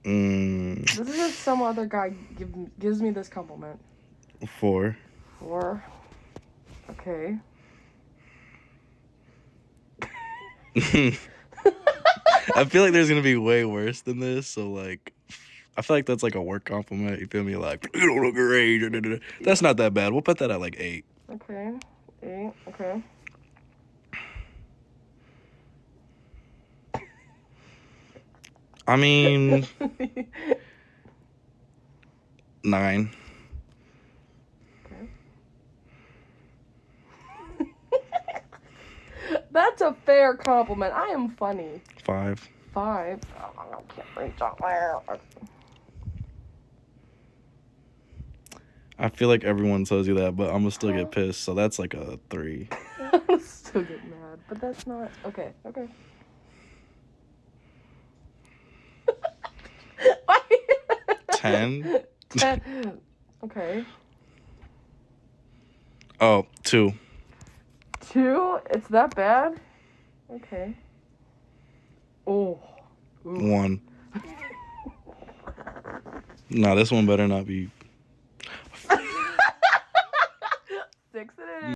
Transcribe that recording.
This is if some other guy gives me this compliment. 4. 4. Okay. I feel like there's gonna be way worse than this, so like I feel like that's like a work compliment. You feel me? Like, you don't look great. That's not that bad. We'll put that at like 8. Okay. 8. Okay. I mean, 9. Okay. That's a fair compliment. I am funny. 5. 5. Oh, I can't reach out there. I feel like everyone tells you that, but I'm gonna still get pissed. So that's like a 3. I'll still get mad, but that's not okay. Okay. 10. 10. Okay. Oh, 2. 2? It's that bad? Okay. Oh. Ooh. 1. Nah, this one better not be